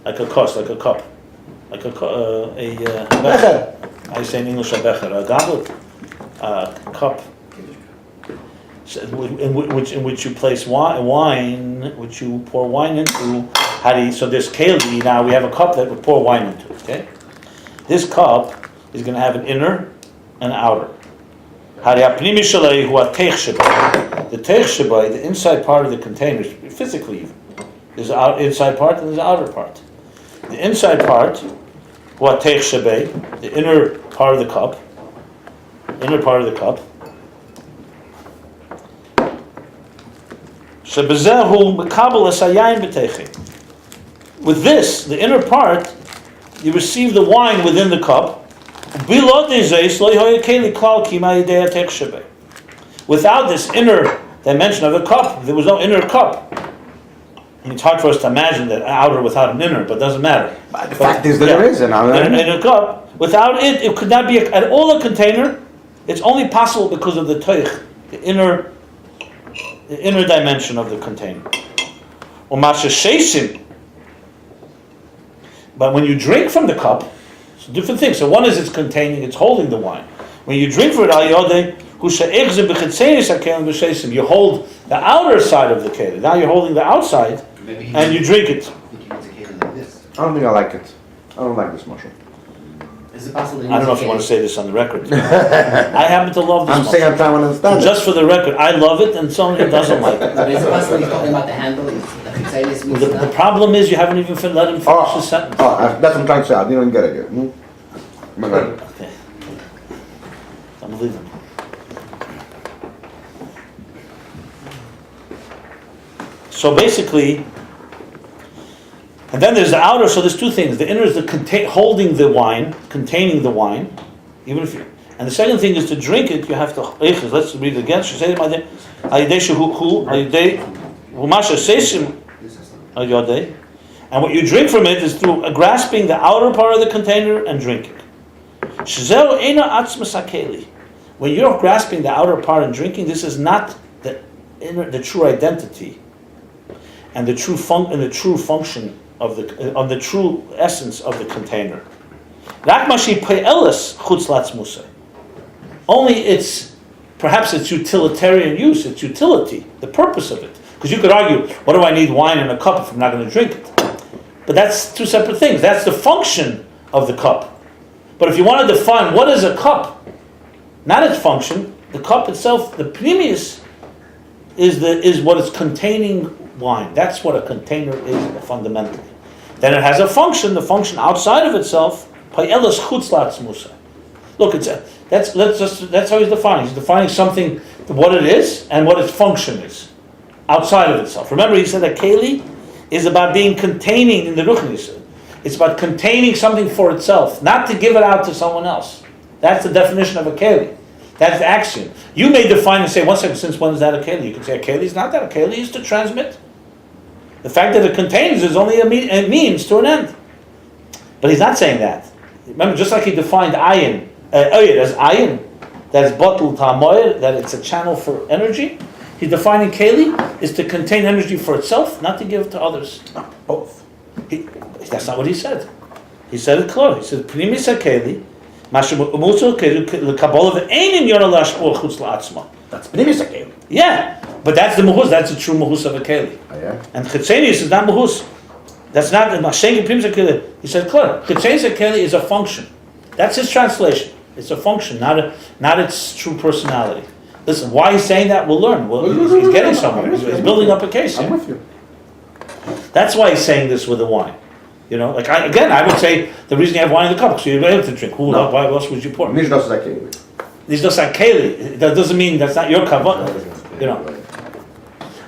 like a kos, like a cup, like a becher. I say in English a becher, a goblet, a cup. in which you place wine, which you pour wine into. So there's keli. Now we have a cup that we pour wine into. Okay, this cup is going to have an inner and outer. The teich shabai, the inside part of the container, physically even, there's an inside part and there's an outer part. The inside part, what teich shabai, the inner part of the cup. With this, the inner part, you receive the wine within the cup. Without this inner dimension of the cup, there was no inner cup. And it's hard for us to imagine that outer without an inner, but it doesn't matter. But the fact is there is an outer. Inner cup. Without it, it could not be at all a container. It's only possible because of the teich, the inner dimension of the container. But when you drink from the cup, it's different things. So one is it's holding the wine. When you drink from it, you hold the outer side of the keli. Now you're holding the outside, and you drink it. I think he means a keli like this. I don't think I like it. I don't like this mushroom. Is it possible? I don't know if you want to say this on the record. I happen to love this. I'm saying I'm trying to understand. Just for the record, I love it, and someone doesn't like it. But is it possible he's talking about the handle? The problem is you haven't even let him finish his sentence. That's what I'm trying to say. I didn't get it yet. Okay. Unbelievable. So basically, and then there's the outer. So there's two things. The inner is the holding the wine, containing the wine, even if you. And the second thing is to drink it. You have to. Let's read it again. And what you drink from it is through grasping the outer part of the container and drinking. When you're grasping the outer part and drinking, this is not the true identity and the true function of the true essence of the container. Only perhaps its utilitarian use, its utility, the purpose of it. Because you could argue, what do I need wine in a cup if I'm not going to drink it? But that's two separate things. That's the function of the cup. But if you want to define what is a cup, not its function, the cup itself, the pnimius, is what is containing wine. That's what a container is fundamentally. Then it has a function. The function outside of itself, payelas chutzlatz musa. Look, that's how he's defining. He's defining something, what it is and what its function is, outside of itself. Remember, he said that keli is about being containing in the ruchnis. It's about containing something for itself, not to give it out to someone else. That's the definition of a keli. That's the axiom. You may define and say, one second, since when is that a keli? You can say a keli is not that. A keli is to transmit. The fact that it contains is only a means to an end. But he's not saying that. Remember, just like he defined ayin as ayin, that's batul ta'moyer, that it's a channel for energy. He's defining keli is to contain energy for itself, not to give to others. Both. That's not what he said. He said it clearly. He said, "Pnimis hakeli, mashamutzul keli lekabol ve'einin yora lashpor chutz la'atzma." That's pnimis hakeli. Yeah, but that's the mahus. That's the true mahus of a keli. Oh, yeah? And chitzenius is not mahus. That's not the mashengi pnimis hakeli. He said clearly, chitzenius hakeli is a function. That's his translation. It's a function, not its true personality. Listen, why he's saying that, we'll learn. He's getting somewhere. He's building up a case. I'm with you. That's why he's saying this with the wine. You know, like I would say the reason you have wine in the cup, so you're able to drink. Why else would you pour? Nishdos zakeli. Nishdos zakeli. That doesn't mean that's not your kavanah. You know.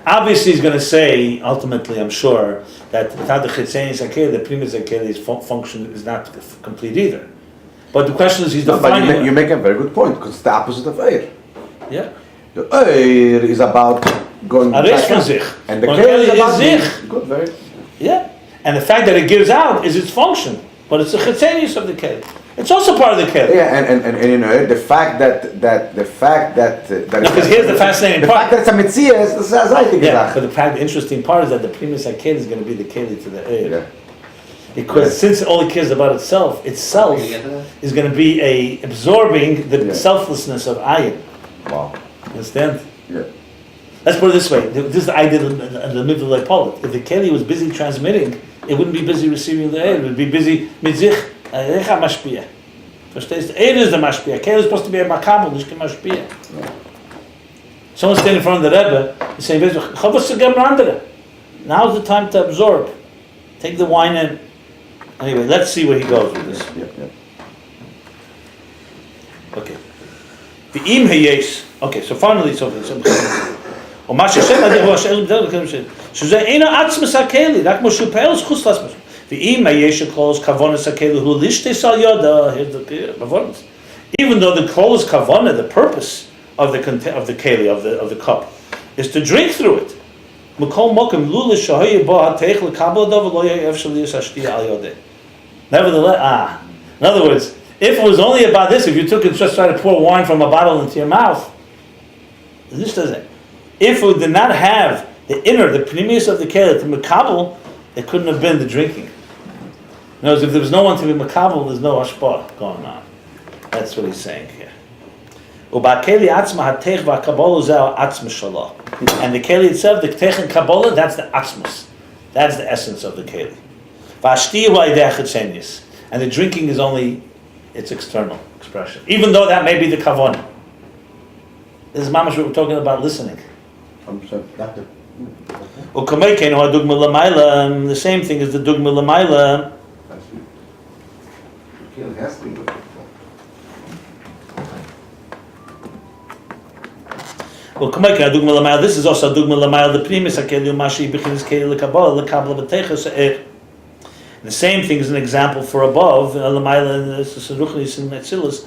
Obviously, he's going to say ultimately, I'm sure, that without the chitzeni zakeli, the prima zakeli's function is not complete either. But the question is, he's defining. But you make a very good point because it's the opposite of eir. Yeah. The eir is about going back up. And the keli is about zich. Good, very. Yeah. And the fact that it gives out is its function, but it's the chitzenius of the keli. It's also part of the keli. Yeah, and you know the fact that because here's the fascinating part. The fact that it's a mitzvah is the zaytik. Yeah, but the interesting part is that the primus hakeli is going to be the keli to the eir. Yeah. Because since it only cares about itself is going to be absorbing the selflessness of ayin. Wow. Understand? Yeah. Let's put it this way. This is the idea of the middle of Polit. If the Keli was busy transmitting, it wouldn't be busy receiving the air. It would be busy mitzich recha mashpia. Verstehst du? Air is the mashpia. Keli is supposed to be a makabel, nicht mashpia. Someone standing in front of the Rebbe and saying, now's the time to absorb. Take the wine in. Anyway, let's see where he goes with this. Okay. The im heyesh. Okay, so finally something. או מה ששם עדיין הוא השאלה בדרך כלל שזה אינו עצמס הכלי, רק משהו פעלס חוץ לעצמס. ואם היש הקלוס כוונס הכלי הוא לישטס על ידה, even though the close kavana, the purpose of the keli, of the cup, is to drink through it. Nevertheless, in other words, if it was only about this, if you took and just tried to pour wine from a bottle into your mouth, this doesn't. If it did not have the inner, the pneumius of the keli, the makabel, it couldn't have been the drinking. In other words, if there was no one to be makabel, there's no hashpah going on. That's what he's saying here. And the keli itself, the tech and kabbalah, that's the atzmus. That's the essence of the keli. And the drinking is only its external expression. Even though that may be the kavanah. This is mamash what we're talking about listening. The same thing as the dugma l'mayla. It has to be good. This is also dugma l'mayla. The primis hakeli u'mashi b'chinas keli l'kabbalah l'kabbalah b'teicha se'er. The same thing is an example for above l'mayla in the Ruchnis and Metzilus.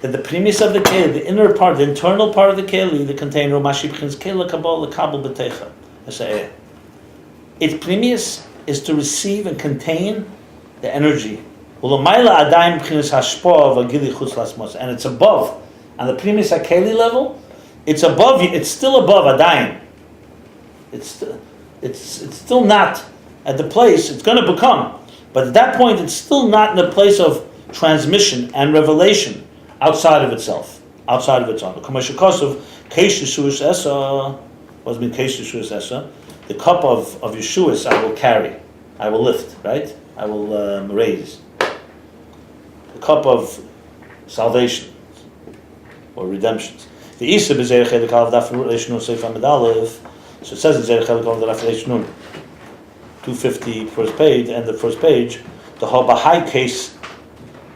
That the premise of the keli, the inner part, the internal part of the keli, the container, its premise is to receive and contain the energy. And it's above, on the premise of keli level, it's above, it's still above adayin. It's still not at the place it's going to become, but at that point it's still not in the place of transmission and revelation. Outside of itself, outside of its own. Commercial cost of Keish Yeshuas Esa, what's been Keish Yeshuas Esa? The cup of Yeshuas I will carry, I will lift, right? I will raise. The cup of salvation or redemption. The Isa b'Zerech Elikal Daf Reishnun Seif Amid Aleph. So it says in Zerech Elikal Daf Reishnun, 250 first page, and the first page, the Habahai case.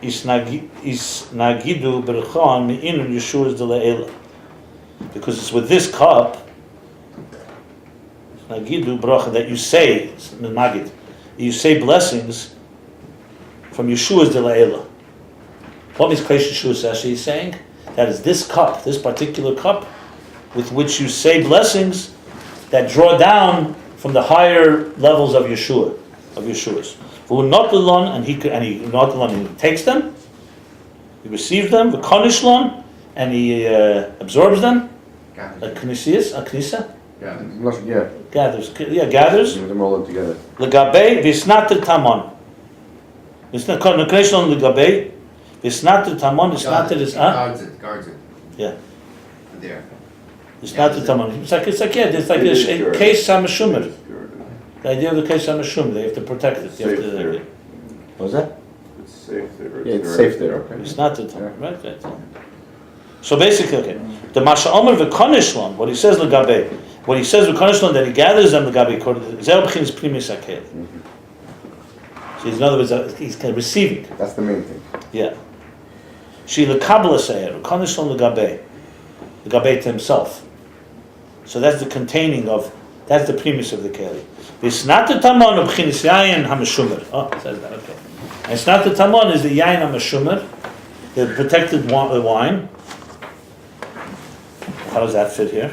Is nagidu berchon me'inu Yeshua's de le'ela. Because it's with this cup, nagidu bracha, that you say, magid, you say blessings from Yeshua's de le'ela. What means Kleish Yeshua actually is saying? That is this cup, this particular cup, with which you say blessings that draw down from the higher levels of Yeshua, of Yeshua's. And he takes them, he receives them, and he absorbs them, like knisa, gathers, gathers. Them all together. Legabe visnater tamon. Visnater legabe visnater tamon. Visnater is guards it. Yeah. There. Visnater tamon. It's like a case samashumer. The idea of the case HaMashum, they have to protect it. Safe there. What was that? It's safe there. Yeah, it's safe there, okay. It's not the time, right? So basically, okay. The Masha Omer v'Konishlan, what he says l'gabe, what he says v'Konishlan, that he gathers them l'gabe, Zer b'chin is primis hakel. So in other words, he's kind of receiving. That's the main thing. Yeah. She l'kabla se'er, v'Konishlan l'gabe to himself. So that's the containing of, that's the premise of the keli. It's not the tamon of b'chinas yayin hamashumer. Oh, it says that, okay. And it's not the tamon, is the yayin hamashumer, the protected wine. How does that fit here?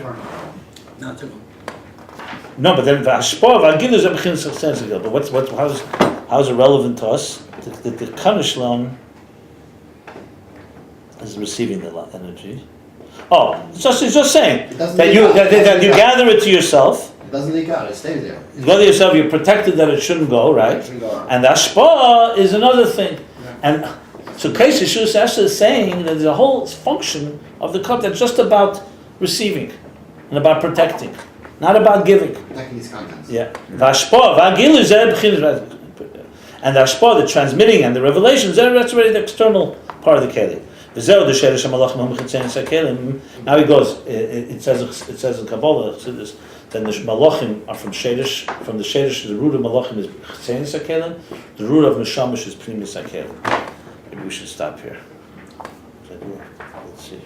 Not to No, but then v'ashpor v'agilus b'chinas hasensigal. But how's it relevant to us? The kanishlan is receiving the energy. Oh, it's just saying that you gather it to yourself. It doesn't leak out, it stays there. You go to yourself, you're protected that it shouldn't go, right? And the ashpa is another thing. Yeah. And so Keish Yeshua is saying that there's a whole function of the cup that's just about receiving. and about protecting, not about giving. Protecting these contents. Yeah. And the ashpa, the transmitting and the revelations, that's already the external part of the keli. Now he goes. It says in Kabbalah that the malachim are from shedish. From the shedish, the root of malachim is chetzenis hakelim. The root of neshamish is primis hakelim. Maybe we should stop here. Let's see.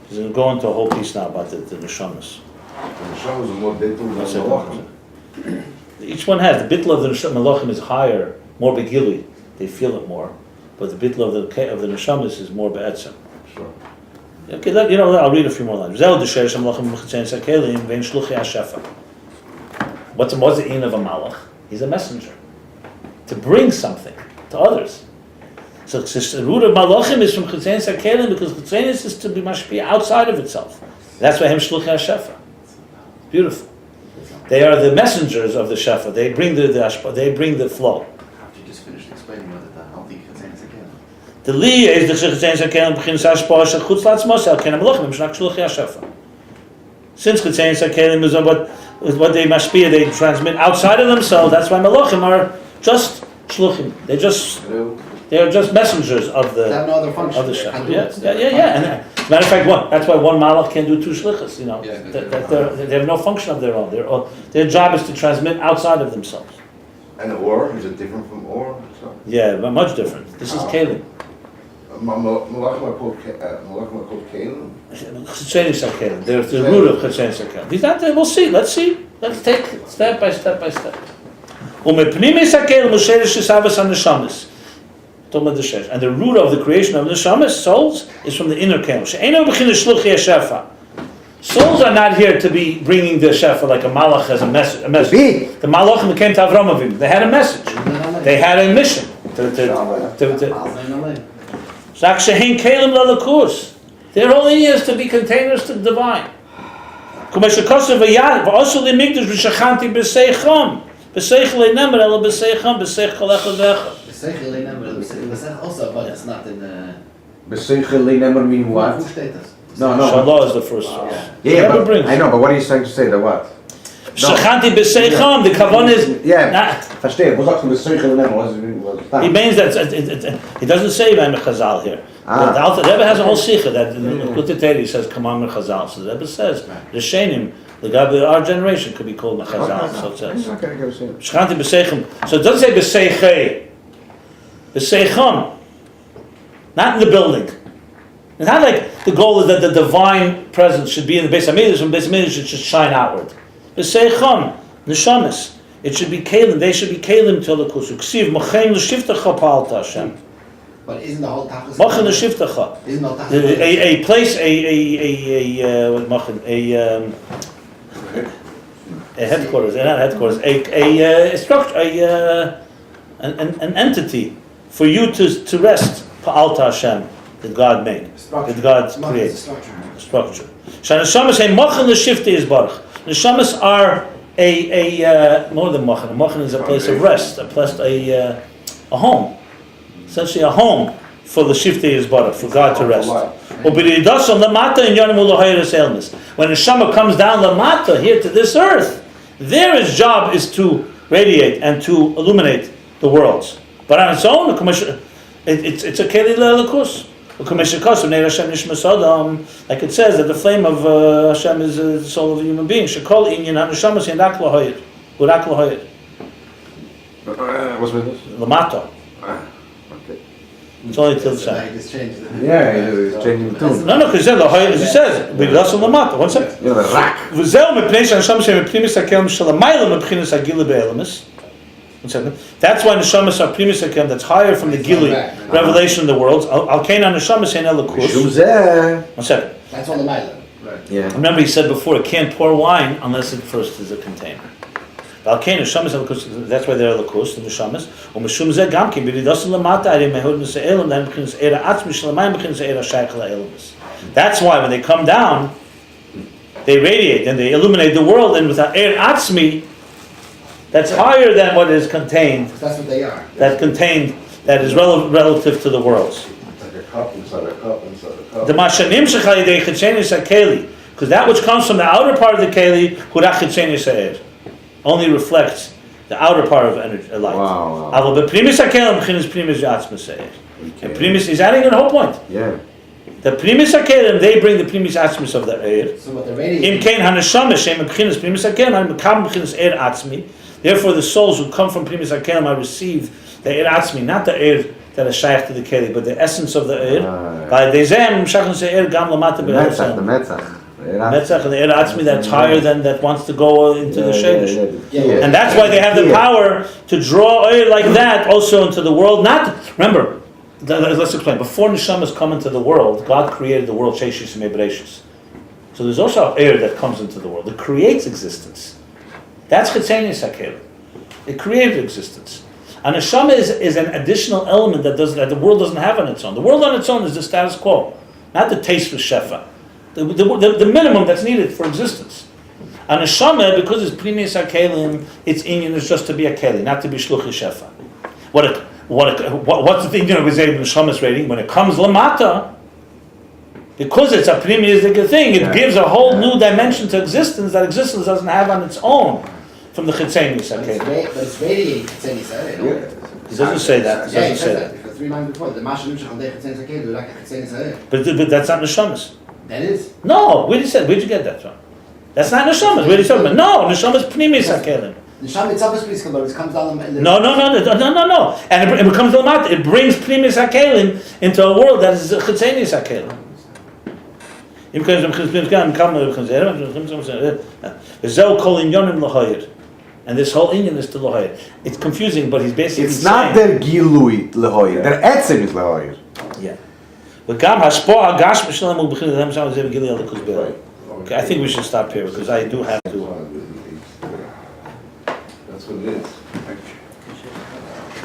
He's going to go into a whole piece now about the neshamas. And the shows are more bittul than malachim. Each one has the bittul of the malachim is higher, more begili. They feel it more, but the bittul of the neshamas is more be'etzem. Sure. Okay, I'll read a few more lines. What's the in of a malach? He's a messenger to bring something to others. So the root of malachim is from chetzenis hakelim because chetzenis is to be mashpia outside of itself. That's why him shluchei hashefa. Beautiful. They are the messengers of the shefa. They bring the ashpa. They bring the flow. After you just finished explaining what the healthy chetzenis hakelim. The li is the chetzenis hakelim b'chinas ashpa shel chutz latzmos el ken malachim shnak shluchei hashefa. Since chetzenis hakelim is what they mashpia, they transmit outside of themselves. That's why malachim are just shluchim. They are just messengers of the They have no other function. of the shefa. Yeah. And matter of fact, that's why one malach can do two shlichus. They have no function of their own. Their job is to transmit outside of themselves. And or, is it different from or? Yeah, but much different. This is kelim. Malachim are called kelim? Chetzenis hakelim. They're the root of chetzenis hakelim. These not. We'll see. Let's see. Let's take step by step by step. Umepnimis hakelim u'sherish shisavas haneshamis. And the root of the creation of the neshamas, souls, is from the inner kelim. Souls are not here to be bringing the shefa like a malach has a message. The malachim came to Avram Avinu. They had a message. They had a mission. Their whole idea is to be containers to the divine. Also, but it's not in the. Beseichel never mean what? No. Shalah is the first source. Yeah, but I know, but what are you trying to say? The what? Shachanti b'seicham. The kavan is. Yeah. Verstehe. Wo sagst du beseichel never? He means that it doesn't say by Chazal here. The Rebbe has a whole sikha that Kuteteri says commandment Chazal. So the Rebbe says the shenim. Our generation could be called Chazal. So it says. Shachanti b'seicham. So it doesn't say b'seichei. B'seicham. Not in the building. It's not like the goal is that the divine presence should be in the Beis Hamikdash, and Beis Hamikdash should shine outward. B'seicham, neshamis. It should be kalim. They should be kalim till the kusu. Ksiv mochem l'shiftacha pa'alta Hashem. But isn't the whole tachlis? Mochem l'shiftacha. Isn't the tachlis? A place, a headquarters. Not headquarters. A structure. An entity for you to rest. Pa'alta Hashem. That God made, that God creates. Structure. Neshamas say mochan l'shifti is baruch. Neshamas are a more than mochan. Mochan is a place of rest, a home, essentially a home for the shifti is baruch, for God to rest. When Neshama comes down lamata here to this earth, his job is to radiate and to illuminate the worlds. But on its own, it's a keli le'elakus. Like it says that the flame of Hashem is the soul of a human being. What's with this? Lamata. Okay. It's only till the side. Yeah, he's changing the tune. No, because it says, B'Gdasim Lamata. One second. Yeah, the rak. That's why neshamas are primus hakelim. That's higher from the gili revelation of the worlds. Al keina neshamas ein elakus. One second. That's on the mile. Right. Yeah. Remember, he said before, it can't pour wine unless it first is a container. Al keina neshamas elakus. That's why they're elakus. The neshamas. Umeshum zeh gam ki b'ridasim lamata arim mehod nese'elim. Then b'chinas era atzmi shalamayim b'chinas era shaykh la'elamis. That's why when they come down, they radiate and they illuminate the world. And without er atzmi, that's higher than what is contained. That's what they are. That is relative to the worlds. It's like a cup inside a cup inside a cup. The mashanim shechayidei chetzenis hakeli Because that which comes from the outer part of the keli, hurach chitzenius ha'er, only reflects the outer part of energy, light. Wow. Aval beprimis hakelim b'chinas primis yatzmas ha'er. And primis, he's adding a whole point. Yeah. The primis hakelim, they bring the primis atzmis of the air. So what the Im radiating, kein haneshama shem b'chinas primis hakelim, and mekam b'chinas air atzmi. Therefore, the souls who come from primis hakelim, I receive the air atzmi, not the air that is shaykh to the keli, but the essence of the air. By dezem shachn se'er gam lamata The b'chinas. metzach. Metzach and the air atzmi that's higher than that wants to go into the shemesh. yeah. And that's why they have the power to draw oil like that also into the world. Not remember, let's explain. Before neshamas come into the world, God created the world sheishis and mebreshis. So there's also air that comes into the world. It creates existence. That's chitzenius hakelim. It created existence. And neshama is an additional element that the world doesn't have on its own. The world on its own is the status quo, not the taste for shefa. The minimum that's needed for existence. And neshama, because it's primis hakelim, its inyan is just to be a keli, not to be shluchi shefa. What's the thing? We say neshama's rating when it comes lamata, because it's a primis thing. It gives a whole new dimension to existence that existence doesn't have on its own from the chitzenius hakelim. But it's radiating chitzenius ha'er. It doesn't say that. It Yeah, doesn't it say says that. that. For 3 lines before, the masha nimshach al dei chitzenius hakelim, like chitzenius ha'er. But that's not neshamas. That is. No, where'd you get that from? That's not neshamas. Where are you talking about? No, neshamas primis hakelim. The sham itself is priest but it comes down the No. And it becomes the mat. It brings primis hakelim into a world that is chitzenius hakelim. And this whole inyan is to lohayer. It's confusing, but he's basically It's not saying, their gilui lehoyer. Their etzem is lehoyer. yeah. But okay, I think we should stop here because I do have to. That's what it is.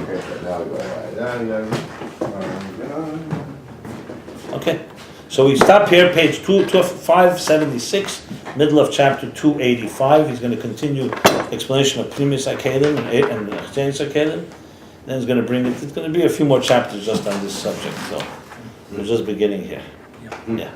Okay, now we go. Okay, so we stop here, page 576, middle of chapter 285. He's going to continue explanation of primis hakelim and chitzenius hakelim. Then he's going to bring it. It's going to be a few more chapters just on this subject. So we're just beginning here. Yeah.